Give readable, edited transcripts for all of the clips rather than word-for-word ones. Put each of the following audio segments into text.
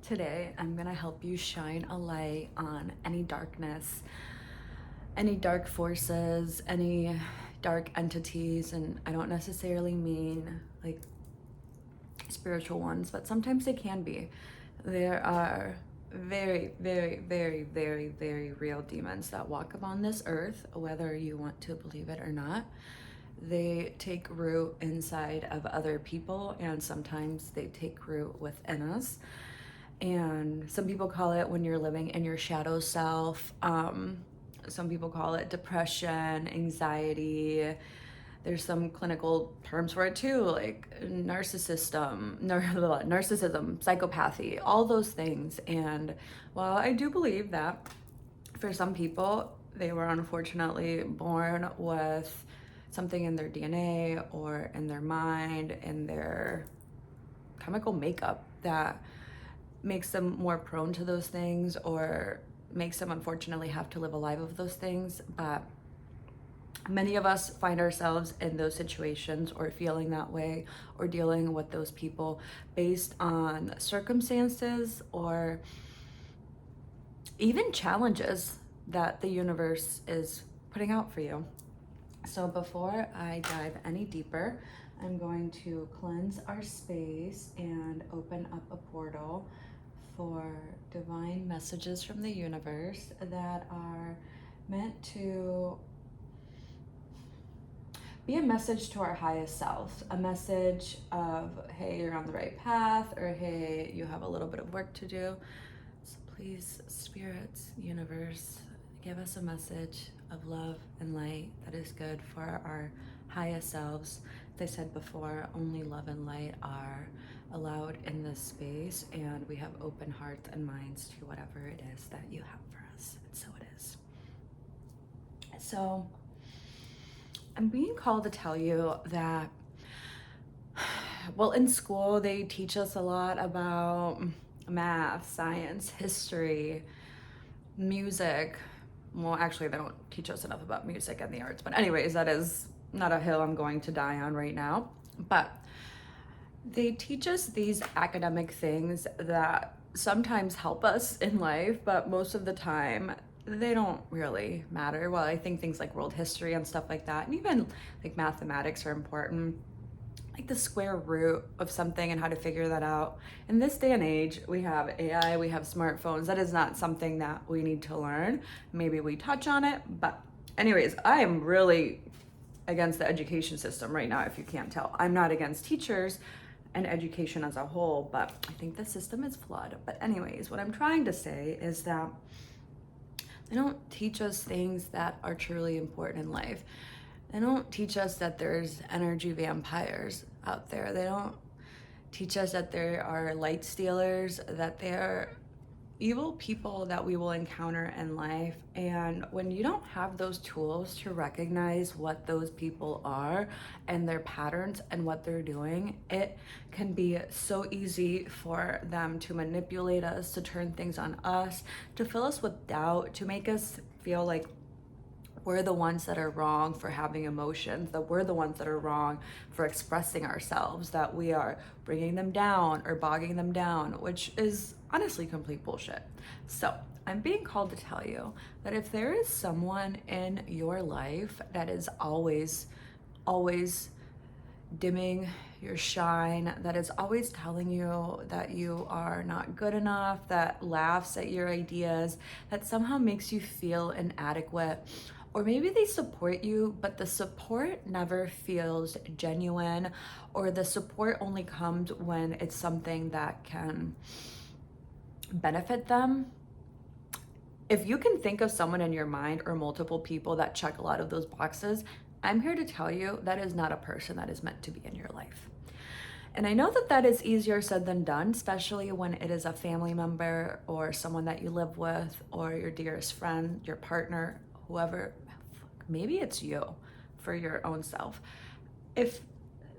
Today, I'm gonna help you shine a light on any darkness, any dark forces, any dark entities, and I don't necessarily mean like spiritual ones, but sometimes they can be. There are very, very, very, very, very real demons that walk upon this earth, whether you want to believe it or not. They take root inside of other people, and sometimes they take root within us. And some people call it when you're living in your shadow self. Some people call it depression, anxiety. There's some clinical terms for it too, like narcissism, psychopathy, all those things. And while I do believe that for some people, they were unfortunately born with something in their DNA or in their mind, in their chemical makeup that makes them more prone to those things or makes them unfortunately have to live a life of those things. But many of us find ourselves in those situations or feeling that way or dealing with those people based on circumstances or even challenges that the universe is putting out for you. So before I dive any deeper, I'm going to cleanse our space and open up a portal for divine messages from the universe that are meant to be a message to our highest self, a message of, hey, you're on the right path, or hey, you have a little bit of work to do. So please, spirits, universe, give us a message of love and light that is good for our highest selves. As I said before, only love and light are allowed in this space, and we have open hearts and minds to whatever it is that you have for us, and so it is. So I'm being called to tell you that, well, in school they teach us a lot about math, science, history, music. Well, actually they don't teach us enough about music and the arts, but anyways, that is not a hill I'm going to die on right now. But they teach us these academic things that sometimes help us in life, but most of the time they don't really matter. Well, I think things like world history and stuff like that, and even like mathematics are important, like the square root of something and how to figure that out. In this day and age, we have AI, we have smartphones. That is not something that we need to learn. Maybe we touch on it, but anyways, I am really against the education system right now, if you can't tell. I'm not against teachers and education as a whole, but I think the system is flawed. But anyways, what I'm trying to say is that they don't teach us things that are truly important in life. They don't teach us that there's energy vampires out there. They don't teach us that there are light stealers, that there are evil people that we will encounter in life. And when you don't have those tools to recognize what those people are and their patterns and what they're doing, it can be so easy for them to manipulate us, to turn things on us, to fill us with doubt, to make us feel like we're the ones that are wrong for having emotions, that we're the ones that are wrong for expressing ourselves, that we are bringing them down or bogging them down, which is honestly complete bullshit. So I'm being called to tell you that if there is someone in your life that is always dimming your shine, that is always telling you that you are not good enough, that laughs at your ideas, that somehow makes you feel inadequate, or maybe they support you, but the support never feels genuine, or the support only comes when it's something that can benefit them. If you can think of someone in your mind or multiple people that check a lot of those boxes, I'm here to tell you that is not a person that is meant to be in your life. And I know that that is easier said than done, especially when it is a family member or someone that you live with or your dearest friend, your partner, whoever. Maybe it's you for your own self. If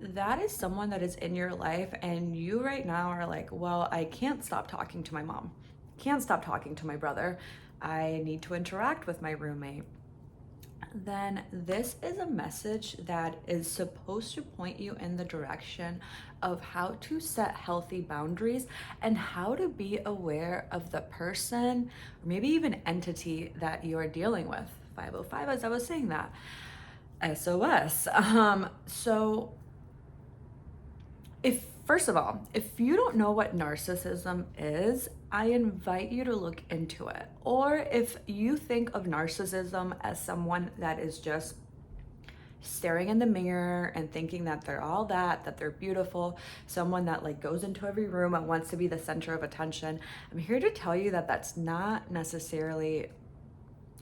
that is someone that is in your life and you right now are like, well, I can't stop talking to my mom, can't stop talking to my brother, I need to interact with my roommate, then this is a message that is supposed to point you in the direction of how to set healthy boundaries and how to be aware of the person or maybe even entity that you are dealing with. 505, as I was saying that. SOS. So if first of all, if you don't know what narcissism is, I invite you to look into it. Or if you think of narcissism as someone that is just staring in the mirror and thinking that they're all that they're beautiful, someone that like goes into every room and wants to be the center of attention, I'm here to tell you that that's not necessarily,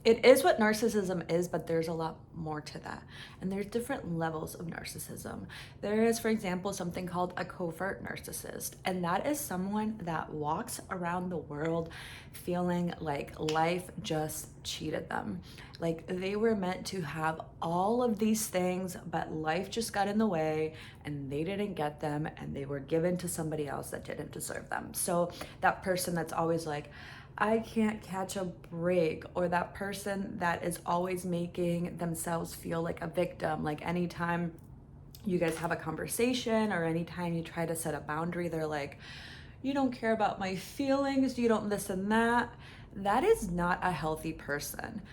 it is what narcissism is, but there's a lot more to that. And there's different levels of narcissism. There is, for example, something called a covert narcissist. And that is someone that walks around the world feeling like life just cheated them. Like they were meant to have all of these things, but life just got in the way and they didn't get them and they were given to somebody else that didn't deserve them. So that person that's always like, I can't catch a break, or that person that is always making themselves feel like a victim. Like anytime you guys have a conversation or anytime you try to set a boundary, they're like, you don't care about my feelings, you don't this and that. That is not a healthy person.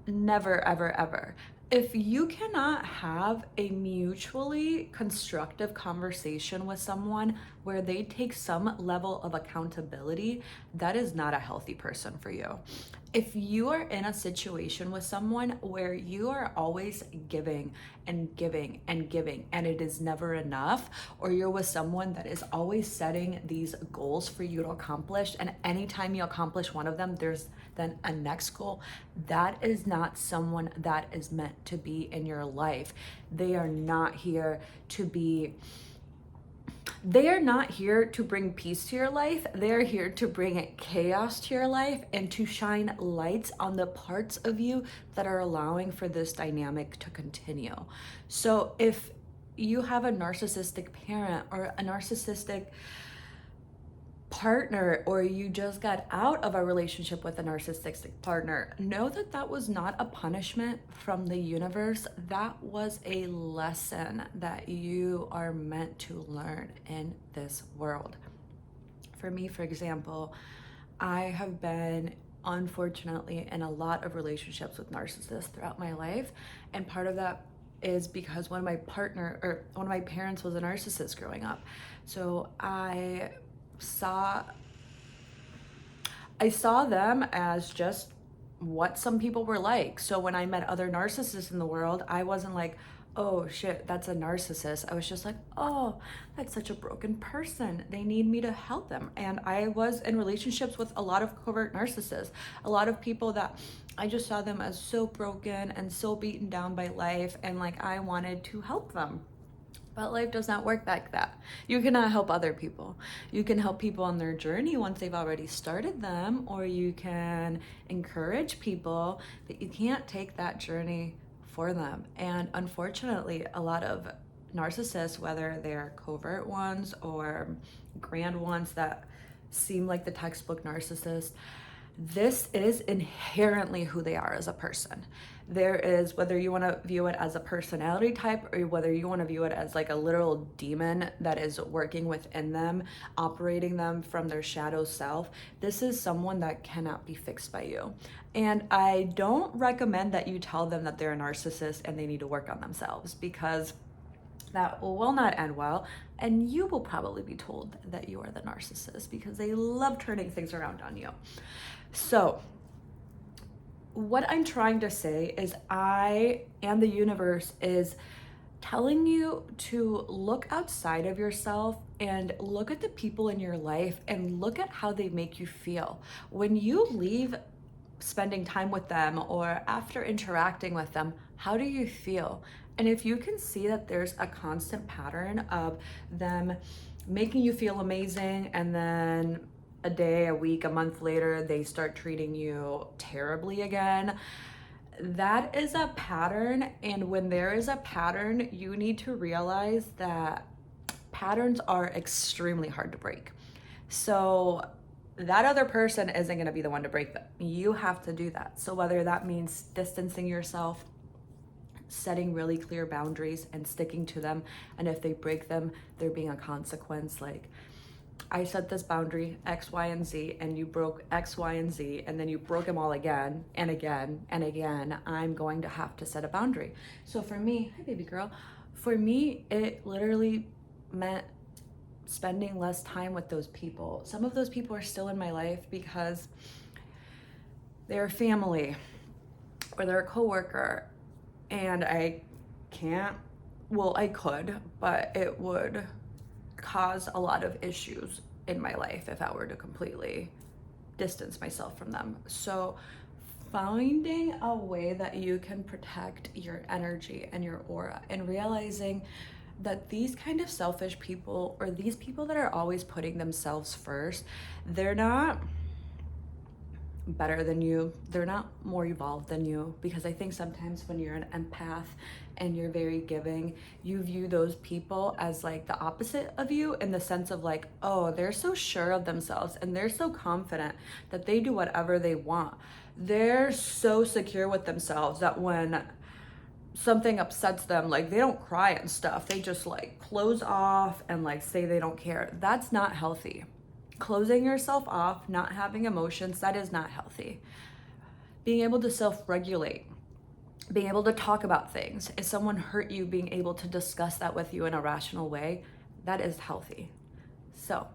Never, ever, ever. If you cannot have a mutually constructive conversation with someone where they take some level of accountability, that is not a healthy person for you. If you are in a situation with someone where you are always giving and giving and giving and it is never enough, or you're with someone that is always setting these goals for you to accomplish, and anytime you accomplish one of them, there's then a next goal, that is not someone that is meant to be in your life. They are not here to be, they are not here to bring peace to your life. They are here to bring chaos to your life and to shine lights on the parts of you that are allowing for this dynamic to continue. So if you have a narcissistic parent or a narcissistic partner, or you just got out of a relationship with a narcissistic partner, know that that was not a punishment from the universe. That was a lesson that you are meant to learn in this world. For me, for example, I have been unfortunately in a lot of relationships with narcissists throughout my life, and part of that is because one of my parents was a narcissist growing up. So I saw them as just what some people were like. So when I met other narcissists in the world, I wasn't like, oh shit, that's a narcissist. I was just like, oh, that's such a broken person. They need me to help them. And I was in relationships with a lot of covert narcissists, a lot of people that I just saw them as so broken and so beaten down by life. And like, I wanted to help them. But life does not work like that. You cannot help other people. You can help people on their journey once they've already started them, or you can encourage people, but you can't take that journey for them. And unfortunately, a lot of narcissists, whether they're covert ones or grand ones that seem like the textbook narcissist, this is inherently who they are as a person. There is, whether you want to view it as a personality type or whether you want to view it as like a literal demon that is working within them, operating them from their shadow self, this is someone that cannot be fixed by you. And I don't recommend that you tell them that they're a narcissist and they need to work on themselves, because that will not end well, and you will probably be told that you are the narcissist because they love turning things around on you. So what I'm trying to say is I and the universe is telling you to look outside of yourself and look at the people in your life and look at how they make you feel. When you leave spending time with them or after interacting with them, how do you feel? And if you can see that there's a constant pattern of them making you feel amazing, and then a day, a week, a month later, they start treating you terribly again, that is a pattern. And when there is a pattern, you need to realize that patterns are extremely hard to break. So that other person isn't going to be the one to break them. You have to do that. So whether that means distancing yourself setting really clear boundaries and sticking to them. And if they break them, there being a consequence. Like, I set this boundary X, Y, and Z, and you broke X, Y, and Z, and then you broke them all again and again and again. I'm going to have to set a boundary. So for me, hi baby girl, for me, it literally meant spending less time with those people. Some of those people are still in my life because they're family or they're a coworker, and I can't, well, I could, but it would cause a lot of issues in my life if I were to completely distance myself from them. So finding a way that you can protect your energy and your aura, and realizing that these kind of selfish people, or these people that are always putting themselves first, they're not better than you, they're not more evolved than you. Because I think sometimes when you're an empath and you're very giving, you view those people as like the opposite of you, in the sense of like, oh, they're so sure of themselves and they're so confident that they do whatever they want. They're so secure with themselves that when something upsets them, like, they don't cry and stuff, they just like close off and like say they don't care. That's not healthy. Closing yourself off, not having emotions, that is not healthy. Being able to self-regulate, being able to talk about things. If someone hurt you, being able to discuss that with you in a rational way, that is healthy. So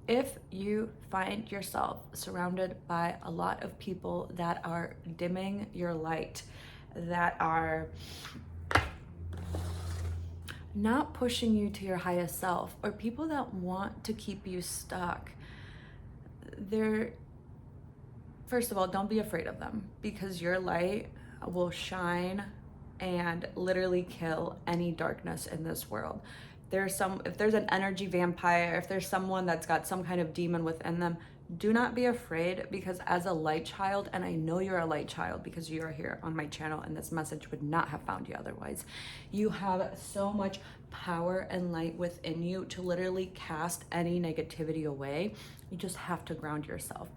if you find yourself surrounded by a lot of people that are dimming your light, that are not pushing you to your highest self, or people that want to keep you stuck, first of all, don't be afraid of them, because your light will shine and literally kill any darkness in this world. If there's an energy vampire, if there's someone that's got some kind of demon within them, do not be afraid, because as a light child, and I know you're a light child because you are here on my channel and this message would not have found you otherwise, you have so much power and light within you to literally cast any negativity away. You just have to ground yourself.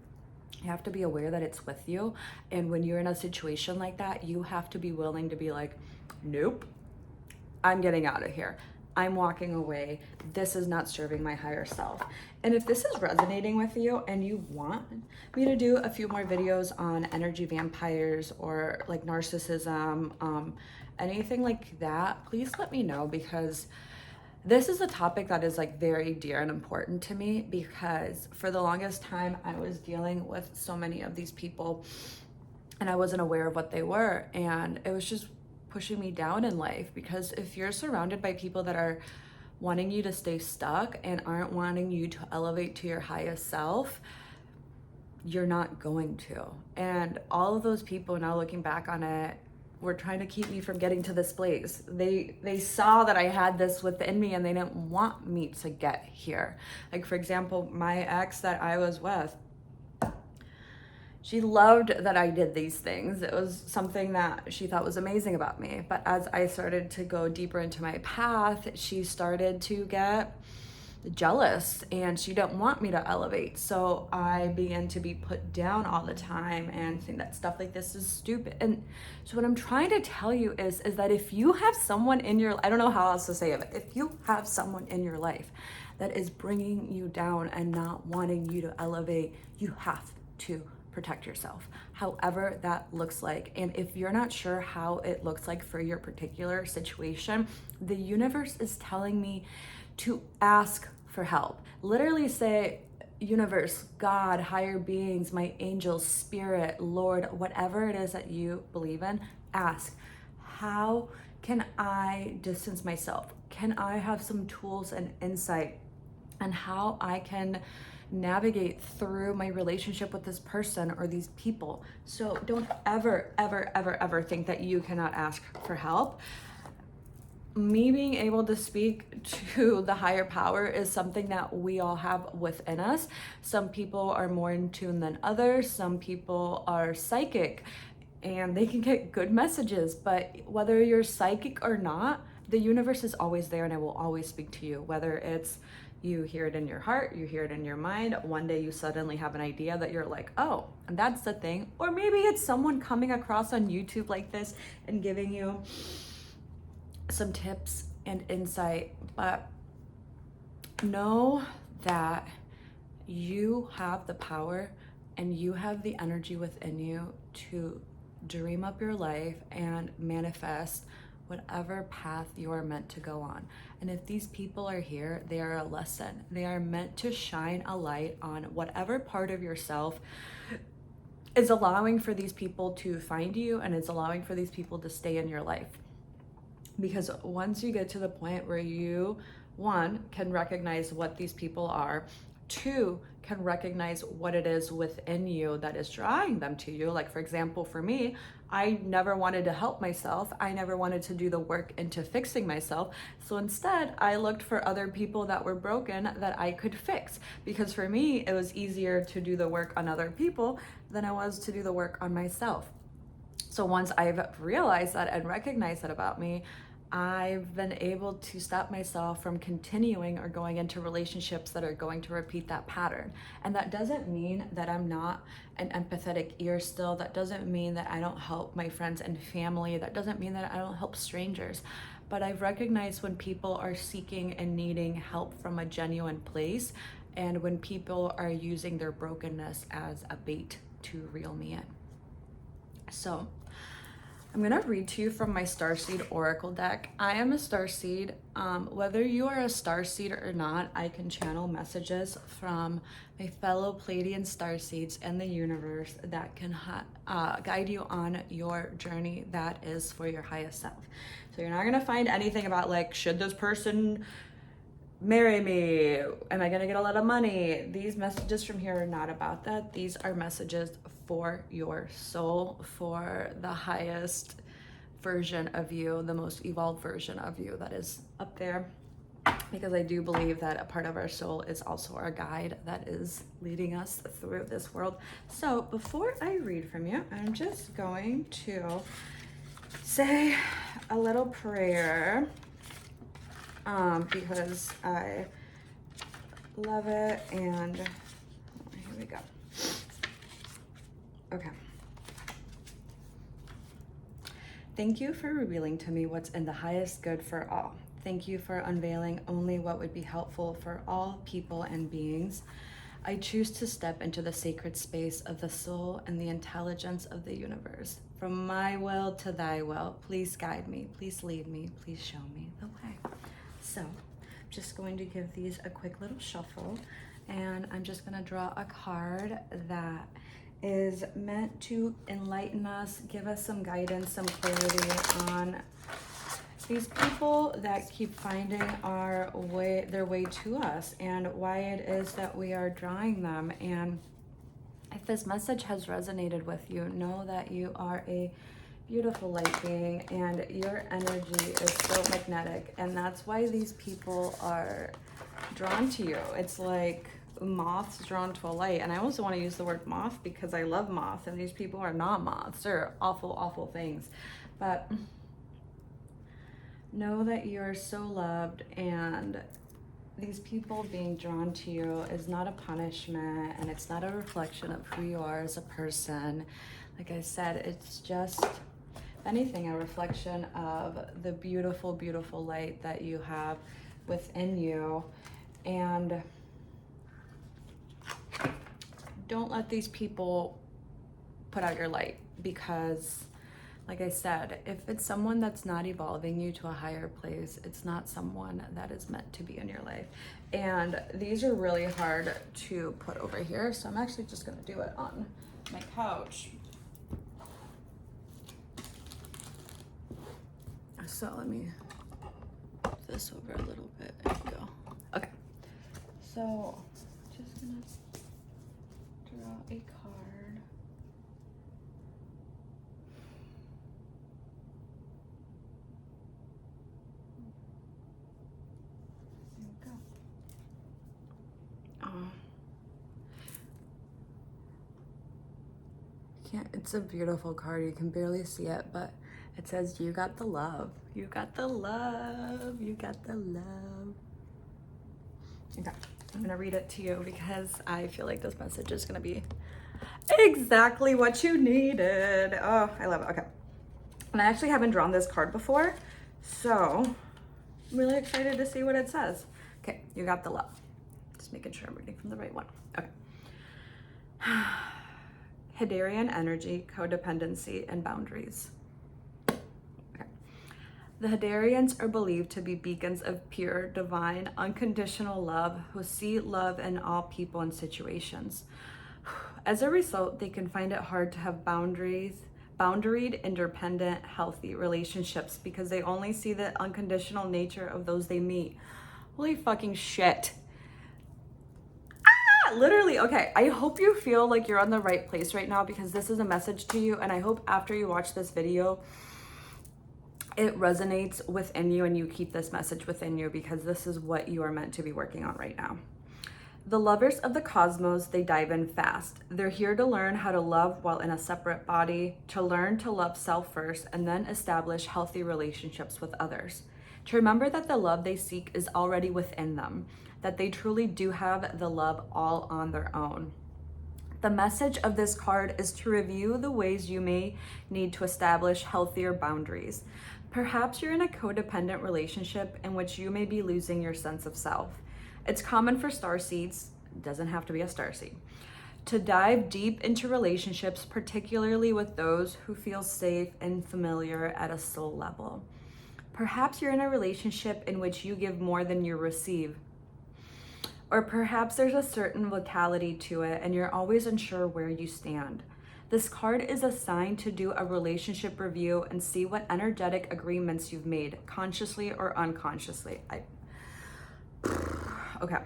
You have to be aware that it's with you. And when you're in a situation like that, you have to be willing to be like, nope, I'm getting out of here. I'm walking away. This is not serving my higher self. And if this is resonating with you and you want me to do a few more videos on energy vampires or like narcissism, anything like that, please let me know, because this is a topic that is like very dear and important to me, because for the longest time I was dealing with so many of these people and I wasn't aware of what they were, and it was just pushing me down in life. Because if you're surrounded by people that are wanting you to stay stuck and aren't wanting you to elevate to your highest self, you're not going to. And all of those people, now looking back on it, were trying to keep me from getting to this place. They saw that I had this within me and they didn't want me to get here. Like, for example, my ex that I was with, she loved that I did these things. It was something that she thought was amazing about me. But as I started to go deeper into my path, she started to get jealous and she didn't want me to elevate. So I began to be put down all the time and think that stuff like this is stupid. And so what I'm trying to tell you is that if you have someone in your, I don't know how else to say it, if you have someone in your life that is bringing you down and not wanting you to elevate, you have to protect yourself, however that looks like. And if you're not sure how it looks like for your particular situation, the universe is telling me to ask for help. Literally say, universe, God, higher beings, my angels, spirit, Lord, whatever it is that you believe in, ask, how can I distance myself? Can I have some tools and insight on how I can navigate through my relationship with this person or these people? So don't ever, ever, ever, ever think that you cannot ask for help. Me being able to speak to the higher power is something that we all have within us. Some people are more in tune than others. Some people are psychic and they can get good messages, but whether you're psychic or not, the universe is always there and it will always speak to you, whether it's You hear it in your heart, you hear it in your mind. One day you suddenly have an idea that you're like, oh, and that's the thing. Or maybe it's someone coming across on YouTube like this and giving you some tips and insight. But know that you have the power and you have the energy within you to dream up your life and manifest whatever path you are meant to go on. And if these people are here, they are a lesson. They are meant to shine a light on whatever part of yourself is allowing for these people to find you and is allowing for these people to stay in your life. Because once you get to the point where you, one, can recognize what these people are, two, can recognize what it is within you that is drawing them to you. Like, for example, for me, I never wanted to help myself. I never wanted to do the work into fixing myself. So instead, I looked for other people that were broken that I could fix. Because for me, it was easier to do the work on other people than it was to do the work on myself. So once I've realized that and recognized that about me, I've been able to stop myself from continuing or going into relationships that are going to repeat that pattern. And that doesn't mean that I'm not an empathetic ear still. That doesn't mean that I don't help my friends and family. That doesn't mean that I don't help strangers. But I've recognized when people are seeking and needing help from a genuine place, and when people are using their brokenness as a bait to reel me in. So I'm gonna read to you from my Starseed Oracle deck. I am a Starseed. Whether you are a Starseed or not, I can channel messages from my fellow Pleiadian Starseeds and the universe that can guide you on your journey that is for your highest self. So you're not gonna find anything about like, should this person marry me? Am I gonna get a lot of money? These messages from here are not about that. These are messages for your soul, for the highest version of you, the most evolved version of you that is up there. Because I do believe that a part of our soul is also our guide that is leading us through this world. So before I read from you, I'm just going to say a little prayer. Because I love it, and here we go. Okay. Thank you for revealing to me what's in the highest good for all. Thank you for unveiling only what would be helpful for all people and beings. I choose to step into the sacred space of the soul and the intelligence of the universe. From my will to thy will, please guide me, please lead me, please show me the way. So I'm just going to give these a quick little shuffle, and I'm just going to draw a card that is meant to enlighten us, give us some guidance, some clarity on these people that keep finding their way to us, and why it is that we are drawing them. And if this message has resonated with you, know that you are a beautiful light being, and your energy is so magnetic, and that's why these people are drawn to you. It's like moths drawn to a light, and I also want to use the word moth because I love moths, and these people are not moths. They're awful, awful things. But know that you're so loved, and these people being drawn to you is not a punishment, and it's not a reflection of who you are as a person. Like I said, it's just, if anything, a reflection of the beautiful, beautiful light that you have within you. And don't let these people put out your light, because like I said, if it's someone that's not evolving you to a higher place, it's not someone that is meant to be in your life. And these are really hard to put over here, so I'm actually just gonna do it on my couch. So let me move this over a little bit. There we go. Okay. So just gonna draw a card. There we go. It's a beautiful card. You can barely see it, but it says, you got the love. You got the love. You got the love. Okay, I'm gonna read it to you because I feel like this message is gonna be exactly what you needed. Oh, I love it. Okay. And I actually haven't drawn this card before, so I'm really excited to see what it says. Okay, you got the love. Just making sure I'm reading from the right one. Okay. Hadarian energy, codependency, and boundaries. Okay. The Hadarians are believed to be beacons of pure, divine, unconditional love who see love in all people and situations. As a result, they can find it hard to have boundaried, independent, healthy relationships because they only see the unconditional nature of those they meet. Holy fucking shit. Literally, okay, I hope you feel like you're on the right place right now because this is a message to you, and I hope after you watch this video, it resonates within you and you keep this message within you because this is what you are meant to be working on right now. The lovers of the cosmos, they dive in fast. They're here to learn how to love while in a separate body, to learn to love self first, and then establish healthy relationships with others. To remember that the love they seek is already within them, that they truly do have the love all on their own. The message of this card is to review the ways you may need to establish healthier boundaries. Perhaps you're in a codependent relationship in which you may be losing your sense of self. It's common for starseeds, it doesn't have to be a starseed, to dive deep into relationships, particularly with those who feel safe and familiar at a soul level. Perhaps you're in a relationship in which you give more than you receive. Or perhaps there's a certain vitality to it and you're always unsure where you stand. This card is a sign to do a relationship review and see what energetic agreements you've made, consciously or unconsciously. Okay.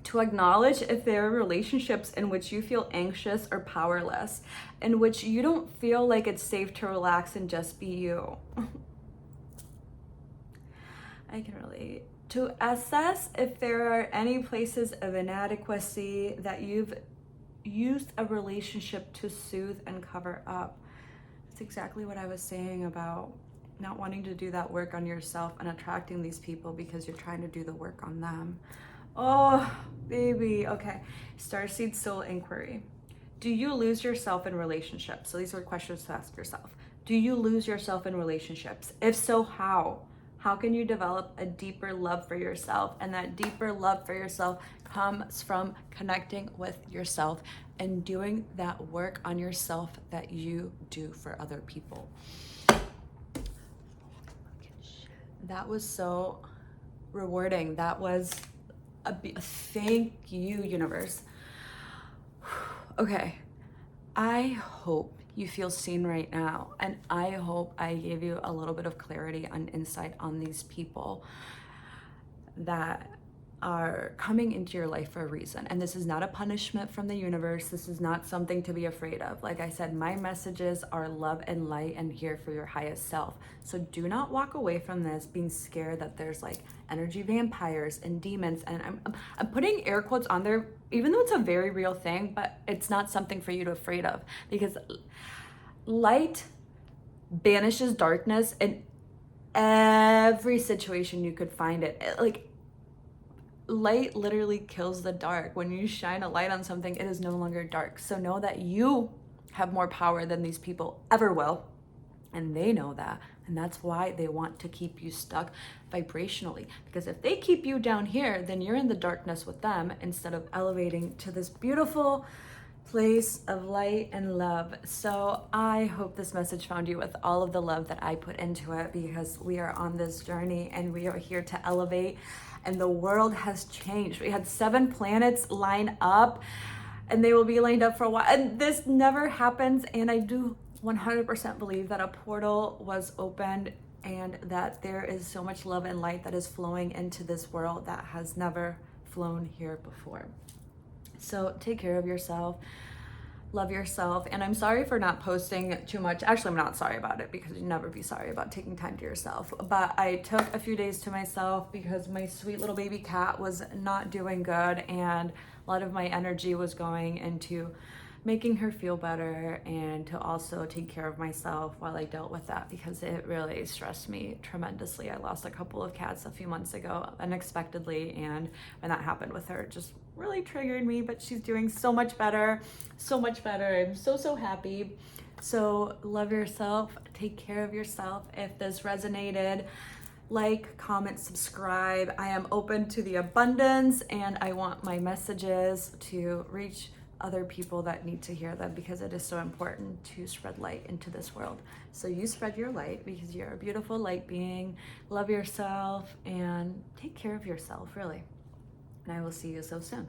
To acknowledge if there are relationships in which you feel anxious or powerless, in which you don't feel like it's safe to relax and just be you. I can relate. To assess if there are any places of inadequacy that you've used a relationship to soothe and cover up. That's exactly what I was saying about not wanting to do that work on yourself and attracting these people because you're trying to do the work on them. Oh, baby. Okay. Starseed Soul Inquiry. Do you lose yourself in relationships? So these are questions to ask yourself. Do you lose yourself in relationships? If so, how? How can you develop a deeper love for yourself? And that deeper love for yourself comes from connecting with yourself and doing that work on yourself that you do for other people. That was so rewarding. That was a thank you, universe. Okay, I hope you feel seen right now, and I hope I gave you a little bit of clarity and insight on these people that are coming into your life for a reason. And this is not a punishment from the universe. This is not something to be afraid of. Like I said, my messages are love and light and here for your highest self. So do not walk away from this being scared that there's like energy vampires and demons. And I'm putting air quotes on there, even though it's a very real thing, but it's not something for you to be afraid of, because light banishes darkness in every situation you could find it. Like, light literally kills the dark. When you shine a light on something, it is no longer dark. So know that you have more power than these people ever will. And they know that. And that's why they want to keep you stuck vibrationally. Because if they keep you down here, then you're in the darkness with them instead of elevating to this beautiful place of light and love. So I hope this message found you with all of the love that I put into it, because we are on this journey and we are here to elevate, and the world has changed. We had 7 planets line up and they will be lined up for a while, and this never happens. And I do 100% believe that a portal was opened and that there is so much love and light that is flowing into this world that has never flown here before. So take care of yourself, love yourself. And I'm sorry for not posting too much. Actually, I'm not sorry about it, because you never be sorry about taking time to yourself. But I took a few days to myself because my sweet little baby cat was not doing good, and a lot of my energy was going into making her feel better, and to also take care of myself while I dealt with that, because it really stressed me tremendously. I lost a couple of cats a few months ago unexpectedly, and when that happened with her, it just really triggered me. But she's doing so much better, so much better. I'm so, so happy. So love yourself, take care of yourself. If this resonated, like, comment, subscribe. I am open to the abundance, and I want my messages to reach other people that need to hear them, because it is so important to spread light into this world. So you spread your light, because you're a beautiful light being. Love yourself and take care of yourself, really. And I will see you so soon.